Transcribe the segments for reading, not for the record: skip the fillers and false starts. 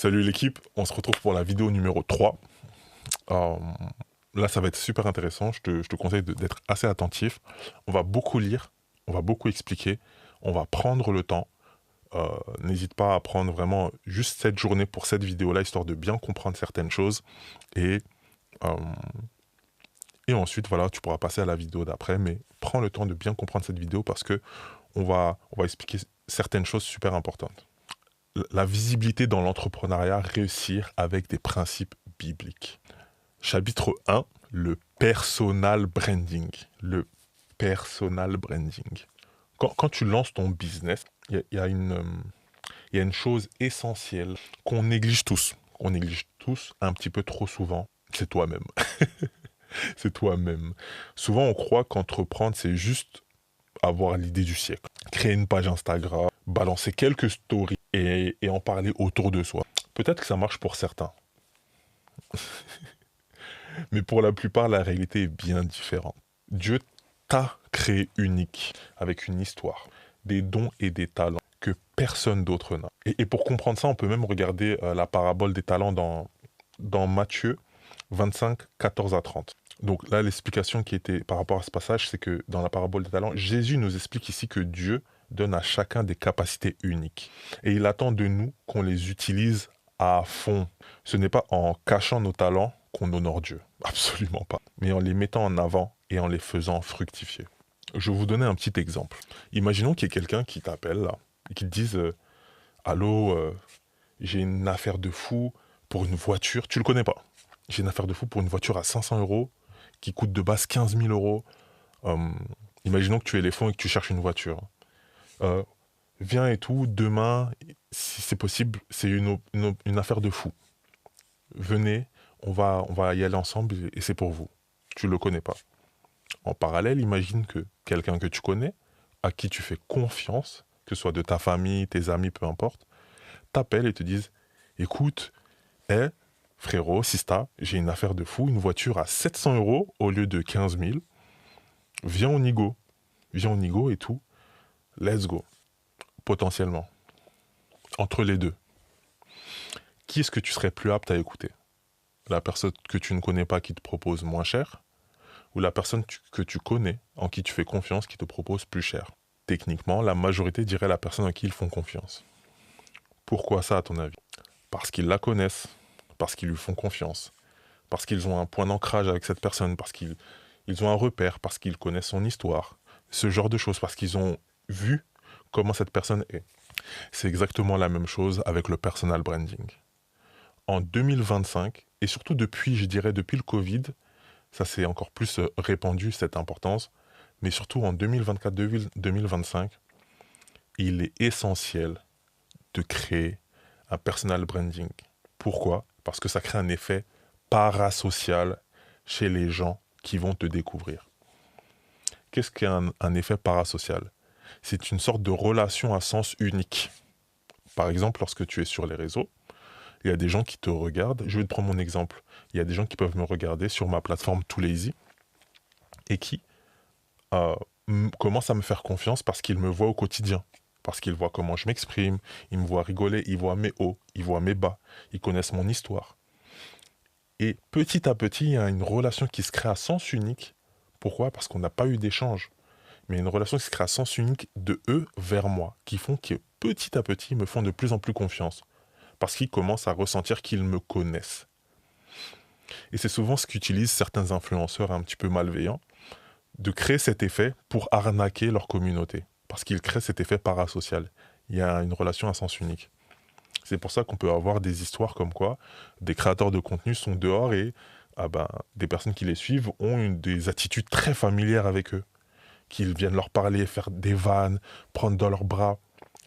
Salut l'équipe, on se retrouve pour la vidéo numéro 3. Euh, Là, ça va être super intéressant, je te conseille d'être assez attentif. On va beaucoup lire, on va beaucoup expliquer, on va prendre le temps. N'hésite pas à prendre vraiment juste cette journée pour cette vidéo-là, histoire de bien comprendre certaines choses. Et, euh, et ensuite, voilà, tu pourras passer à la vidéo d'après, mais prends le temps de bien comprendre cette vidéo parce que on va expliquer certaines choses super importantes. La visibilité dans l'entrepreneuriat, réussir avec des principes bibliques. Chapitre 1, le personal branding. Le personal branding. Quand tu lances ton business, il y a une chose essentielle qu'on néglige tous. On néglige tous un petit peu trop souvent. C'est toi-même. C'est toi-même. Souvent, on croit qu'entreprendre, c'est juste avoir l'idée du siècle. Créer une page Instagram, balancer quelques stories et en parler autour de soi. Peut-être que ça marche pour certains. Mais pour la plupart, la réalité est bien différente. Dieu t'a créé unique, avec une histoire, des dons et des talents que personne d'autre n'a. Et pour comprendre ça, on peut même regarder la parabole des talents dans Matthieu 25, 14 à 30. Donc là, l'explication qui était par rapport à ce passage, c'est que dans la parabole des talents, Jésus nous explique ici que Dieu donne à chacun des capacités uniques. Et il attend de nous qu'on les utilise à fond. Ce n'est pas en cachant nos talents qu'on honore Dieu. Absolument pas. Mais en les mettant en avant et en les faisant fructifier. Je vais vous donner un petit exemple. Imaginons qu'il y ait quelqu'un qui t'appelle là et qui te dise Allô, j'ai une affaire de fou pour une voiture. Tu le connais pas. J'ai une affaire de fou pour une voiture à 500 euros qui coûte de base 15 000 euros. Euh, Imaginons que tu es les fonds et que tu cherches une voiture. Euh, Viens et tout, demain, si c'est possible, c'est une affaire de fou. Venez, on va y aller ensemble et c'est pour vous. Tu le connais pas. En parallèle, imagine que quelqu'un que tu connais, à qui tu fais confiance, que ce soit de ta famille, tes amis, peu importe, t'appelle et te dise écoute, frérot, sista, j'ai une affaire de fou, une voiture à 700 euros au lieu de 15 000. Viens, on y go. Viens, on y go et tout. Let's go. Potentiellement. Entre les deux. Qui est-ce que tu serais plus apte à écouter? La personne que tu ne connais pas qui te propose moins cher, ou la personne que tu connais, en qui tu fais confiance, qui te propose plus cher? Techniquement, la majorité dirait la personne à qui ils font confiance. Pourquoi ça, à ton avis? Parce qu'ils la connaissent, parce qu'ils lui font confiance, parce qu'ils ont un point d'ancrage avec cette personne, parce qu'ils ont un repère, parce qu'ils connaissent son histoire, ce genre de choses, parce qu'ils ont vu comment cette personne est. C'est exactement la même chose avec le personal branding. En 2025, et surtout depuis, je dirais depuis le Covid, ça s'est encore plus répandu, cette importance, mais surtout en 2024-2025, il est essentiel de créer un personal branding. Pourquoi? Parce que ça crée un effet parasocial chez les gens qui vont te découvrir. Qu'est-ce qu'un effet parasocial? C'est une sorte de relation à sens unique. Par exemple, lorsque tu es sur les réseaux, il y a des gens qui te regardent. Je vais te prendre mon exemple. Il y a des gens qui peuvent me regarder sur ma plateforme Too Lazy et qui commencent à me faire confiance parce qu'ils me voient au quotidien. Parce qu'ils voient comment je m'exprime, ils me voient rigoler, ils voient mes hauts, ils voient mes bas, ils connaissent mon histoire. Et petit à petit, il y a une relation qui se crée à sens unique. Pourquoi? Parce qu'on n'a pas eu d'échange. Mais une relation qui se crée à sens unique de eux vers moi, qui font que petit à petit, ils me font de plus en plus confiance. Parce qu'ils commencent à ressentir qu'ils me connaissent. Et c'est souvent ce qu'utilisent certains influenceurs un petit peu malveillants, de créer cet effet pour arnaquer leur communauté. Parce qu'ils créent cet effet parasocial. Il y a une relation à sens unique. C'est pour ça qu'on peut avoir des histoires comme quoi des créateurs de contenu sont dehors et des personnes qui les suivent ont des attitudes très familières avec eux. Qu'ils viennent leur parler, faire des vannes, prendre dans leurs bras.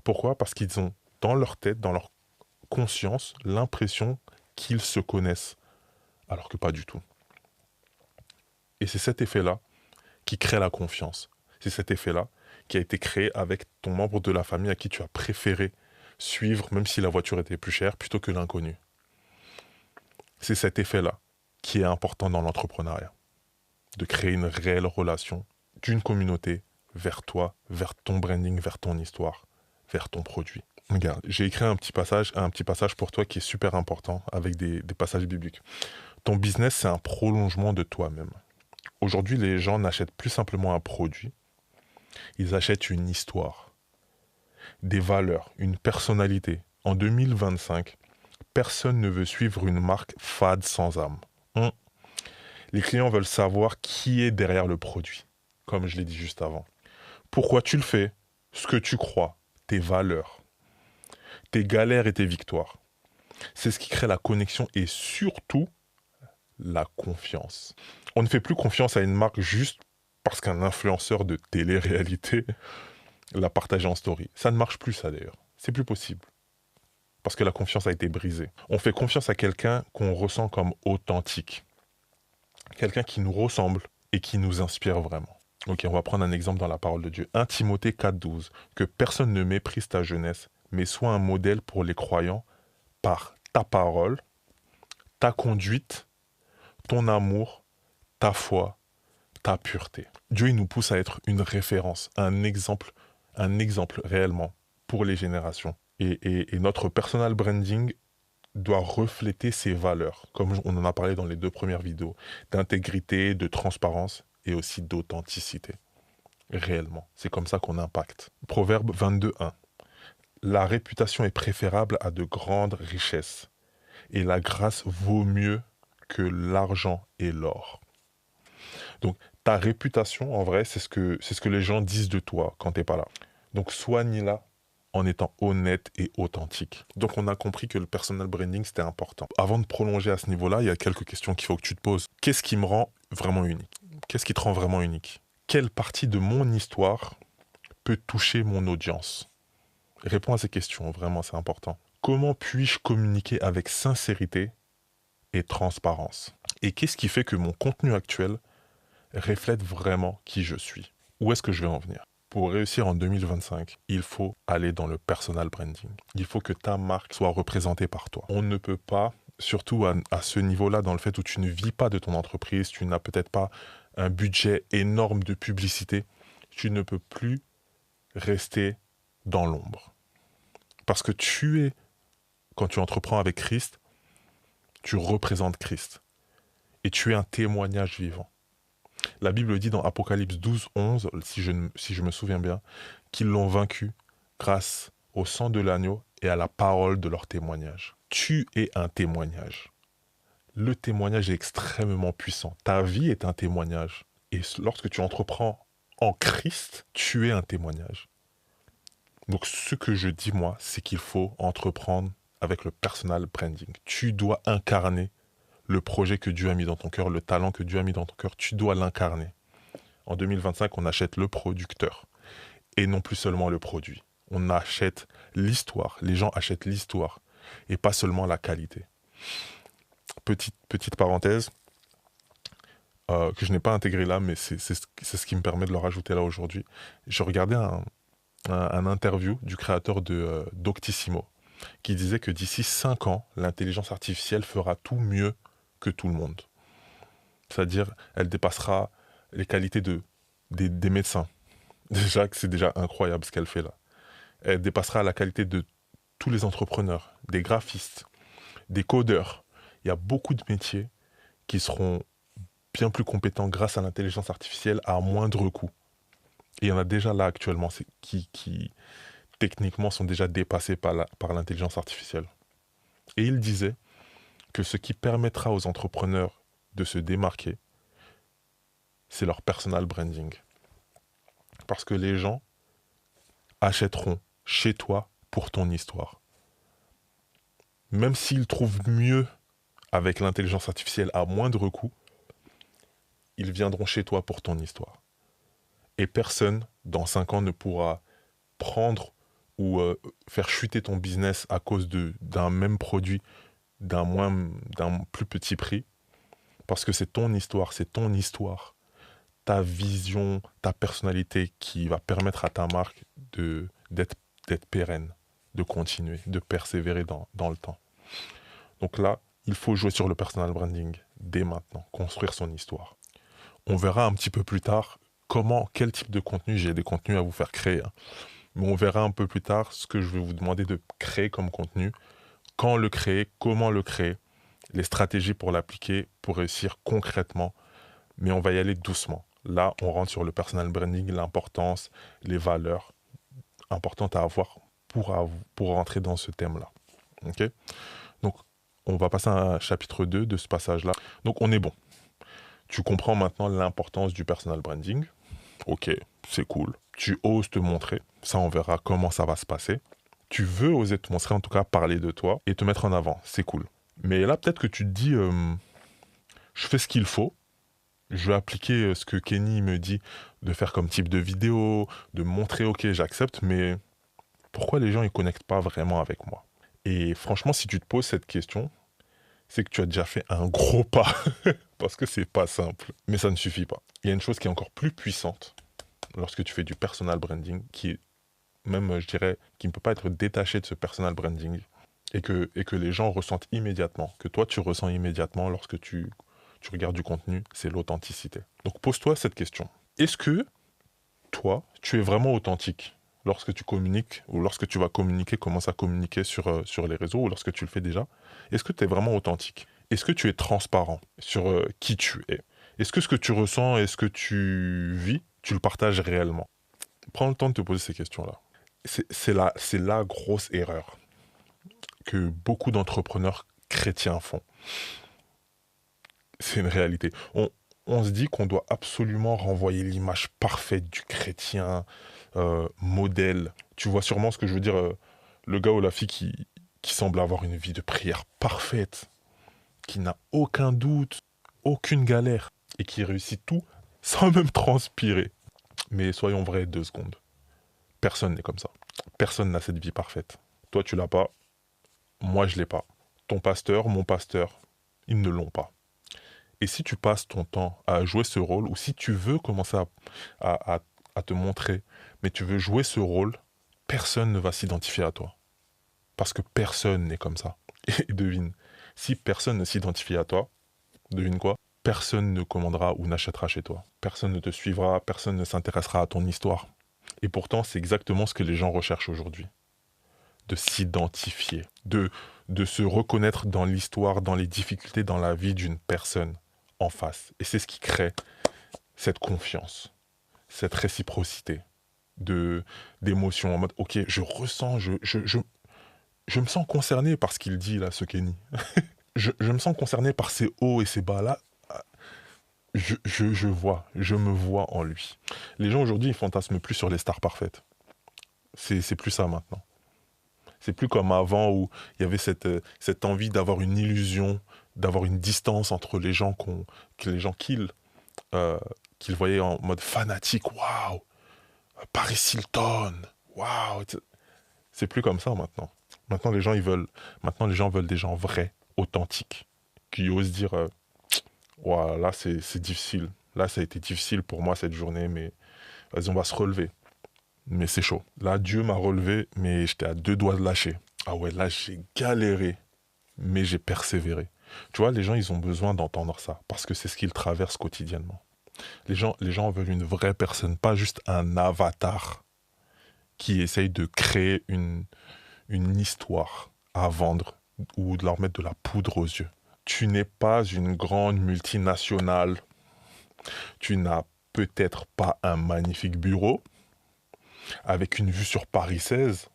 Pourquoi? Parce qu'ils ont dans leur tête, dans leur conscience, l'impression qu'ils se connaissent. Alors que pas du tout. Et c'est cet effet-là qui crée la confiance. C'est cet effet-là qui a été créé avec ton membre de la famille à qui tu as préféré suivre, même si la voiture était plus chère, plutôt que l'inconnu. C'est cet effet-là qui est important dans l'entrepreneuriat. De créer une réelle relation d'une communauté vers toi, vers ton branding, vers ton histoire, vers ton produit. Regarde, j'ai écrit un petit passage pour toi qui est super important avec des passages bibliques. Ton business, c'est un prolongement de toi-même. Aujourd'hui, les gens n'achètent plus simplement un produit, ils achètent une histoire, des valeurs, une personnalité. En 2025, personne ne veut suivre une marque fade sans âme. Hum. Les clients veulent savoir qui est derrière le produit, comme je l'ai dit juste avant. Pourquoi tu le fais, ce que tu crois, tes valeurs, tes galères et tes victoires. C'est ce qui crée la connexion et surtout la confiance. On ne fait plus confiance à une marque juste parce qu'un influenceur de télé-réalité l'a partagé en story. Ça ne marche plus, ça d'ailleurs. C'est plus possible. Parce que la confiance a été brisée. On fait confiance à quelqu'un qu'on ressent comme authentique. Quelqu'un qui nous ressemble et qui nous inspire vraiment. Ok, on va prendre un exemple dans la parole de Dieu. 1 Timothée 4,12. Que personne ne méprise ta jeunesse, mais sois un modèle pour les croyants par ta parole, ta conduite, ton amour, ta foi, ta pureté. Dieu, il nous pousse à être une référence, un exemple réellement pour les générations. Et notre personal branding doit refléter ces valeurs, comme on en a parlé dans les 2 premières vidéos, d'intégrité, de transparence et aussi d'authenticité. Réellement, c'est comme ça qu'on impacte. Proverbe 22.1. La réputation est préférable à de grandes richesses, et la grâce vaut mieux que l'argent et l'or. Donc, ta réputation, en vrai, c'est ce que les gens disent de toi quand t'es pas là. Donc, soigne-la en étant honnête et authentique. Donc, on a compris que le personal branding, c'était important. Avant de prolonger à ce niveau-là, il y a quelques questions qu'il faut que tu te poses. Qu'est-ce qui me rend vraiment unique? Qu'est-ce qui te rend vraiment unique? Quelle partie de mon histoire peut toucher mon audience? Réponds à ces questions, vraiment, c'est important. Comment puis-je communiquer avec sincérité et transparence? Et qu'est-ce qui fait que mon contenu actuel reflète vraiment qui je suis? Où est-ce que je vais en venir? Pour réussir en 2025, il faut aller dans le personal branding. Il faut que ta marque soit représentée par toi. On ne peut pas, surtout à ce niveau-là, dans le fait où tu ne vis pas de ton entreprise, tu n'as peut-être pas un budget énorme de publicité, tu ne peux plus rester dans l'ombre. Parce que quand tu entreprends avec Christ, tu représentes Christ. Et tu es un témoignage vivant. La Bible dit dans Apocalypse 12:11, si je me souviens bien, qu'ils l'ont vaincu grâce au sang de l'agneau et à la parole de leur témoignage. Tu es un témoignage. Le témoignage est extrêmement puissant. Ta vie est un témoignage. Et lorsque tu entreprends en Christ, tu es un témoignage. Donc ce que je dis moi, c'est qu'il faut entreprendre avec le personal branding. Tu dois incarner le projet que Dieu a mis dans ton cœur, le talent que Dieu a mis dans ton cœur, tu dois l'incarner. En 2025, on achète le producteur et non plus seulement le produit. On achète l'histoire. Les gens achètent l'histoire et pas seulement la qualité. Petite parenthèse que je n'ai pas intégrée là, mais c'est ce qui me permet de le rajouter là aujourd'hui. Je regardais un interview du créateur de Doctissimo qui disait que d'ici 5 ans, l'intelligence artificielle fera tout mieux que tout le monde. C'est-à-dire, elle dépassera les qualités des médecins. Déjà, que c'est déjà incroyable ce qu'elle fait là. Elle dépassera la qualité de tous les entrepreneurs, des graphistes, des codeurs. Il y a beaucoup de métiers qui seront bien plus compétents grâce à l'intelligence artificielle à moindre coût. Et il y en a déjà là actuellement qui techniquement sont déjà dépassés par l'intelligence artificielle. Et il disait que ce qui permettra aux entrepreneurs de se démarquer, c'est leur personal branding. Parce que les gens achèteront chez toi pour ton histoire. Même s'ils trouvent mieux avec l'intelligence artificielle à moindre coût, ils viendront chez toi pour ton histoire. Et personne, dans 5 ans, ne pourra prendre ou faire chuter ton business à cause d'un même produit, d'un plus petit prix, parce que c'est ton histoire, ta vision, ta personnalité qui va permettre à ta marque d'être pérenne, de continuer, de persévérer dans le temps. Donc là, il faut jouer sur le personal branding dès maintenant, construire son histoire. On verra un petit peu plus tard quel type de contenu, j'ai des contenus à vous faire créer, hein. Mais on verra un peu plus tard ce que je vais vous demander de créer comme contenu, quand le créer, comment le créer, les stratégies pour l'appliquer, pour réussir concrètement. Mais on va y aller doucement. Là, on rentre sur le personal branding, l'importance, les valeurs importantes à avoir pour rentrer dans ce thème-là. Ok. Donc, on va passer à un chapitre 2 de ce passage-là. Donc, on est bon. Tu comprends maintenant l'importance du personal branding. Ok, c'est cool. Tu oses te montrer. Ça, on verra comment ça va se passer. Tu veux oser te montrer, en tout cas, parler de toi et te mettre en avant. C'est cool. Mais là, peut-être que tu te dis, je fais ce qu'il faut. Je vais appliquer ce que Kenny me dit de faire comme type de vidéo, de montrer, ok, j'accepte, mais pourquoi les gens ne connectent pas vraiment avec moi? Et franchement, si tu te poses cette question, c'est que tu as déjà fait un gros pas, parce que c'est pas simple. Mais ça ne suffit pas. Il y a une chose qui est encore plus puissante lorsque tu fais du personal branding, qui est même, je dirais, qui ne peut pas être détaché de ce personal branding, et que les gens ressentent immédiatement, que toi tu ressens immédiatement lorsque tu regardes du contenu, c'est l'authenticité. Donc pose-toi cette question. Est-ce que toi, tu es vraiment authentique lorsque tu communiques, ou lorsque tu vas communiquer, commence à communiquer sur les réseaux, ou lorsque tu le fais déjà? Est-ce que tu es vraiment authentique? Est-ce que tu es transparent sur qui tu es? Est-ce que ce que tu ressens et ce que tu vis, tu le partages réellement? Prends le temps de te poser ces questions-là. C'est la grosse erreur que beaucoup d'entrepreneurs chrétiens font. C'est une réalité. On se dit qu'on doit absolument renvoyer l'image parfaite du chrétien, modèle. Tu vois sûrement ce que je veux dire, le gars ou la fille qui semble avoir une vie de prière parfaite, qui n'a aucun doute, aucune galère, et qui réussit tout sans même transpirer. Mais soyons vrais 2 secondes. Personne n'est comme ça. Personne n'a cette vie parfaite. Toi, tu l'as pas. Moi, je l'ai pas. Ton pasteur, mon pasteur, ils ne l'ont pas. Et si tu passes ton temps à jouer ce rôle, ou si tu veux commencer à te montrer, mais tu veux jouer ce rôle, personne ne va s'identifier à toi. Parce que personne n'est comme ça. Et devine, si personne ne s'identifie à toi, devine quoi? Personne ne commandera ou n'achètera chez toi. Personne ne te suivra, personne ne s'intéressera à ton histoire. Et pourtant, c'est exactement ce que les gens recherchent aujourd'hui. De s'identifier, de se reconnaître dans l'histoire, dans les difficultés, dans la vie d'une personne en face. Et c'est ce qui crée cette confiance, cette réciprocité d'émotions en mode, ok, je ressens, je me sens concerné par ce qu'il dit là, ce Kenny. Je me sens concerné par ces hauts et ces bas là. Je me vois en lui. Les gens aujourd'hui, ils fantasment plus sur les stars parfaites. C'est plus ça maintenant. C'est plus comme avant où il y avait cette envie d'avoir une illusion, d'avoir une distance entre les gens qu'ils voyaient en mode fanatique. Waouh, Paris Hilton, waouh. C'est plus comme ça maintenant. Maintenant les gens veulent des gens vrais, authentiques, qui osent dire, ouah, là c'est difficile. Là ça a été difficile pour moi cette journée, mais vas-y on va se relever. Mais c'est chaud. Là Dieu m'a relevé, mais j'étais à 2 doigts de lâcher. Ah ouais, là j'ai galéré, mais j'ai persévéré. Tu vois, les gens ils ont besoin d'entendre ça, parce que c'est ce qu'ils traversent quotidiennement. Les gens veulent une vraie personne, pas juste un avatar qui essaye de créer une histoire à vendre ou de leur mettre de la poudre aux yeux. Tu n'es pas une grande multinationale. Tu n'as peut-être pas un magnifique bureau avec une vue sur Paris 16.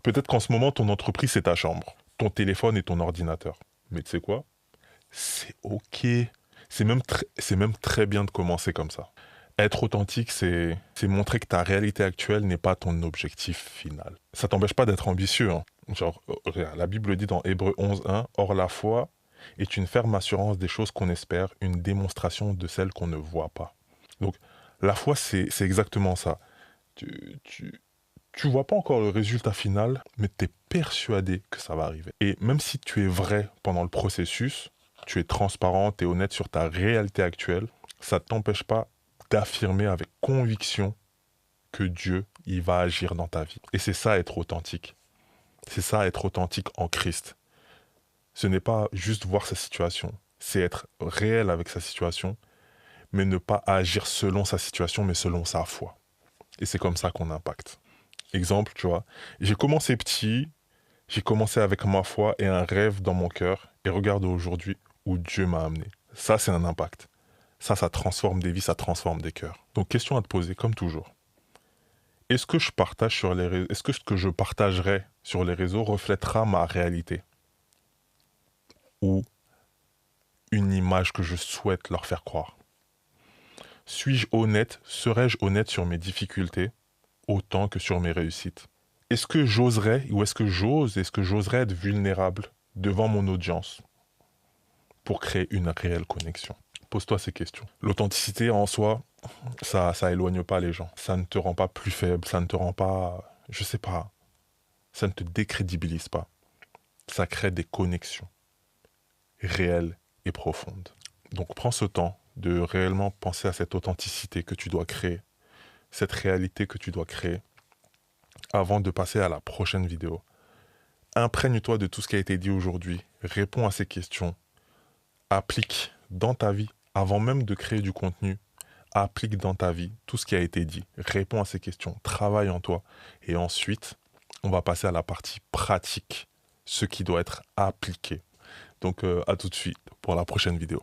Peut-être qu'en ce moment, ton entreprise, c'est ta chambre, ton téléphone et ton ordinateur. Mais tu sais quoi? C'est OK. C'est même très bien de commencer comme ça. Être authentique, c'est montrer que ta réalité actuelle n'est pas ton objectif final. Ça t'empêche pas d'être ambitieux, hein. Genre, regarde, la Bible dit dans Hébreux 11:1, « Or la foi est une ferme assurance des choses qu'on espère, une démonstration de celles qu'on ne voit pas. » Donc, la foi, c'est exactement ça. Tu vois pas encore le résultat final, mais tu es persuadé que ça va arriver. Et même si tu es vrai pendant le processus, tu es transparent, tu es honnête sur ta réalité actuelle, ça ne t'empêche pas d'affirmer avec conviction que Dieu, il va agir dans ta vie. Et c'est ça être authentique. C'est ça être authentique en Christ. Ce n'est pas juste voir sa situation, c'est être réel avec sa situation, mais ne pas agir selon sa situation, mais selon sa foi. Et c'est comme ça qu'on impacte. Exemple, tu vois, j'ai commencé petit, j'ai commencé avec ma foi et un rêve dans mon cœur, et regarde aujourd'hui où Dieu m'a amené. Ça, c'est un impact. Ça transforme des vies, ça transforme des cœurs. Donc, question à te poser, comme toujours. Est-ce que je partage sur les réseaux, est-ce que ce que je partagerai sur les réseaux reflètera ma réalité? Ou une image que je souhaite leur faire croire? Suis-je honnête, serais-je honnête sur mes difficultés autant que sur mes réussites? Est-ce que j'oserais, ou est-ce que j'oserais être vulnérable devant mon audience pour créer une réelle connexion? Pose-toi ces questions. L'authenticité en soi, ça éloigne pas les gens. Ça ne te rend pas plus faible, ça ne te rend pas, je sais pas, ça ne te décrédibilise pas. Ça crée des connexions réelles et profondes. Donc prends ce temps de réellement penser à cette authenticité que tu dois créer, cette réalité que tu dois créer avant de passer à la prochaine vidéo. Imprègne-toi de tout ce qui a été dit aujourd'hui, réponds à ces questions, applique dans ta vie, avant même de créer du contenu, applique dans ta vie tout ce qui a été dit, réponds à ces questions, travaille en toi, et ensuite, on va passer à la partie pratique, ce qui doit être appliqué. Donc à tout de suite pour la prochaine vidéo.